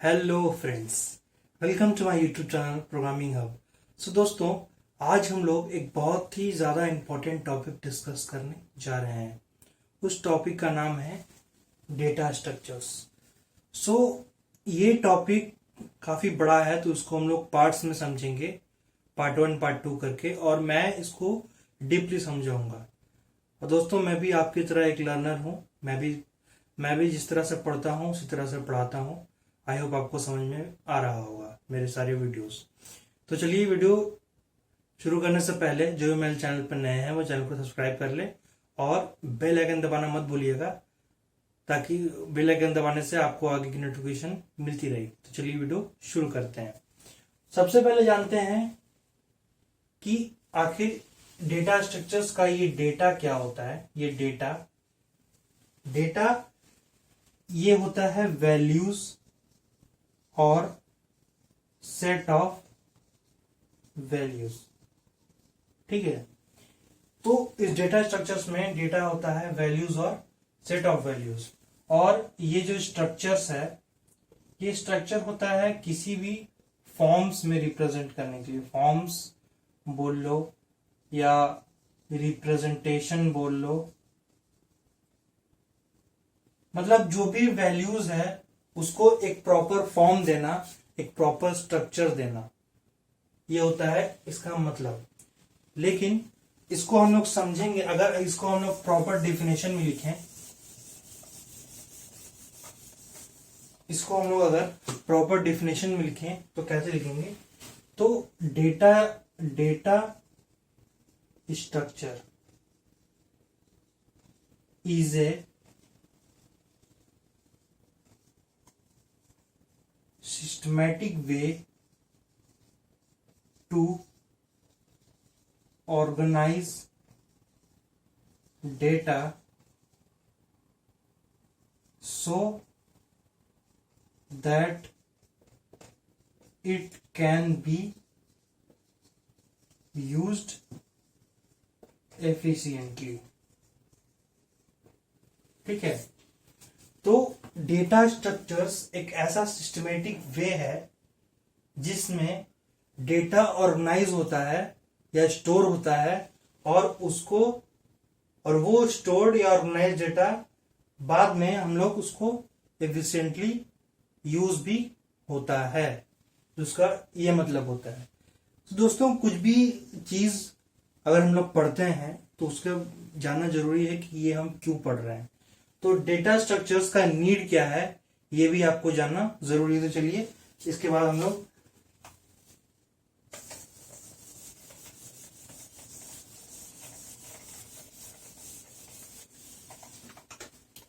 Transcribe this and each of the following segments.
Hello friends, welcome to my YouTube channel programming hub. So दोस्तों, आज हम लोग एक बहुत ही ज़्यादा इम्पोर्टेंट टॉपिक डिस्कस करने जा रहे हैं। उस टॉपिक का नाम है डेटा स्ट्रक्चर्स। सो ये टॉपिक काफ़ी बड़ा है, तो इसको हम लोग पार्ट्स में समझेंगे, पार्ट 1 पार्ट 2 करके, और मैं इसको डीपली समझाऊंगा। और दोस्तों, मैं भी आपकी तरह एक लर्नर हूँ। मैं भी जिस तरह से पढ़ता हूँ उसी तरह से पढ़ाता हूँ। आई होप आपको समझ में आ रहा होगा मेरे सारे वीडियोस। तो चलिए, वीडियो शुरू करने से पहले जो भी मेरे चैनल पर नए हैं वो चैनल को सब्सक्राइब कर ले और बेल आइकन दबाना मत भूलिएगा, ताकि बेल आइकन दबाने से आपको आगे की नोटिफिकेशन मिलती रहे। तो चलिए वीडियो शुरू करते हैं। सबसे पहले जानते हैं कि आखिर डेटा स्ट्रक्चर्स का ये डेटा क्या होता है। ये डेटा ये होता है वैल्यूज और सेट ऑफ वैल्यूज। ठीक है, तो इस डेटा स्ट्रक्चर्स में डेटा होता है वैल्यूज और सेट ऑफ वैल्यूज। और ये जो स्ट्रक्चर्स है, ये स्ट्रक्चर होता है किसी भी फॉर्म्स में रिप्रेजेंट करने के लिए। फॉर्म्स बोल लो या रिप्रेजेंटेशन बोल लो, मतलब जो भी वैल्यूज है उसको एक प्रॉपर फॉर्म देना, एक प्रॉपर स्ट्रक्चर देना, ये होता है इसका मतलब। लेकिन इसको हम लोग समझेंगे, अगर इसको हम लोग प्रॉपर डेफिनेशन में लिखें, इसको हम लोग अगर प्रॉपर डेफिनेशन में लिखें तो कैसे लिखेंगे? तो data structure is a systematic way to organize data so that it can be used efficiently। ठीक है, तो डेटा स्ट्रक्चर्स एक ऐसा सिस्टमेटिक वे है जिसमें डेटा ऑर्गेनाइज होता है या स्टोर होता है, और वो स्टोर्ड या ऑर्गेनाइज डेटा बाद में हम लोग उसको एफिशिएंटली यूज भी होता है, जिसका ये मतलब होता है। तो दोस्तों, कुछ भी चीज अगर हम लोग पढ़ते हैं तो उसका जानना जरूरी है कि ये हम क्यों पढ़ रहे हैं। तो डेटा स्ट्रक्चर्स का नीड क्या है ये भी आपको जानना जरूरी है। तो चलिए, इसके बाद हम लोग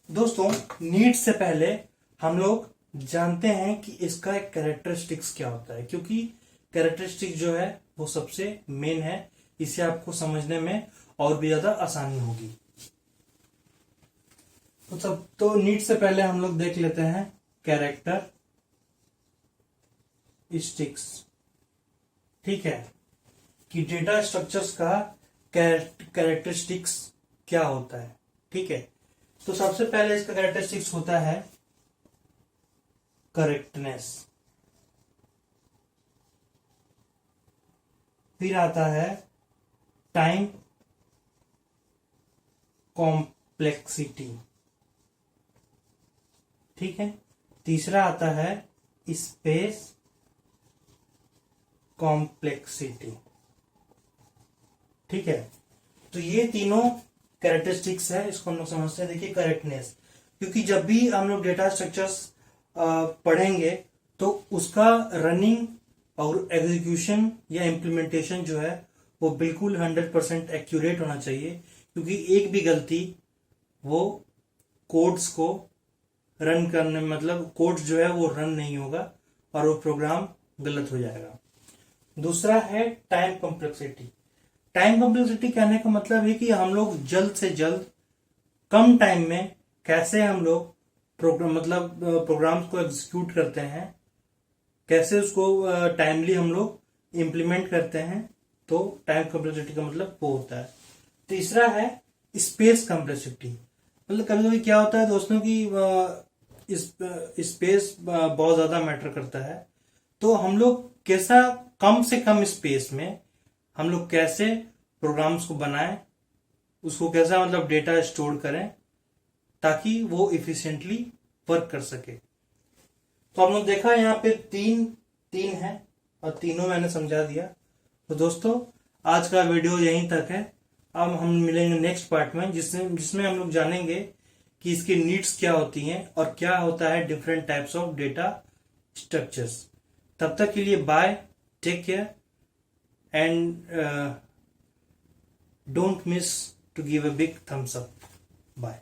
दोस्तों, नीड से पहले हम लोग जानते हैं कि इसका एक कैरेक्टरिस्टिक्स क्या होता है, क्योंकि कैरेक्टरिस्टिक जो है वो सबसे मेन है। इसे आपको समझने में और भी ज्यादा आसानी होगी। तो नीड से पहले हम लोग देख लेते हैं कैरेक्टरिस्टिक्स। ठीक है, कि डेटा स्ट्रक्चर्स का कैरेक्टरिस्टिक्स क्या होता है। ठीक है, तो सबसे पहले इसका कैरेक्टरिस्टिक्स होता है करेक्टनेस, फिर आता है टाइम कॉम्प्लेक्सिटी। ठीक है, तीसरा आता है स्पेस कॉम्प्लेक्सिटी। ठीक है, तो ये तीनों कैरेक्टरिस्टिक्स है, इसको हम लोग समझते हैं। देखिए, करेक्टनेस, क्योंकि जब भी हम लोग डेटा स्ट्रक्चर्स पढ़ेंगे तो उसका रनिंग और एग्जीक्यूशन या इम्प्लीमेंटेशन जो है वो बिल्कुल 100% एक्यूरेट होना चाहिए, क्योंकि एक भी गलती वो कोड्स को रन करने, मतलब कोड्स जो है वो रन नहीं होगा और वो प्रोग्राम गलत हो जाएगा। दूसरा है टाइम कॉम्प्लेक्सिटी। टाइम कॉम्प्लेक्सिटी कहने का मतलब है कि हम लोग जल्द से जल्द कम टाइम में कैसे हम लोग प्रोग्राम्स को एग्जीक्यूट करते हैं, कैसे उसको टाइमली हम लोग इम्प्लीमेंट करते हैं। तो टाइम कॉम्प्लेक्सिटी का मतलब वो होता है। तीसरा है स्पेस कॉम्प्लेक्सिटी। मतलब कभी कभी क्या होता है दोस्तों कि स्पेस बहुत ज़्यादा मैटर करता है। तो हम लोग कैसा कम से कम स्पेस में हम लोग कैसे प्रोग्राम्स को बनाएं, उसको कैसा मतलब डेटा स्टोर करें ताकि वो इफिशिएंटली वर्क कर सके। तो हम लोग देखा यहाँ पे तीन है और तीनों मैंने समझा दिया। तो दोस्तों आज का वीडियो यहीं तक है। अब हम मिलेंगे नेक्स्ट पार्ट में जिसमें हम लोग जानेंगे कि इसकी नीड्स क्या होती हैं और क्या होता है different types of data structures. तब तक के लिए bye, take care and don't miss to give a big thumbs up. Bye.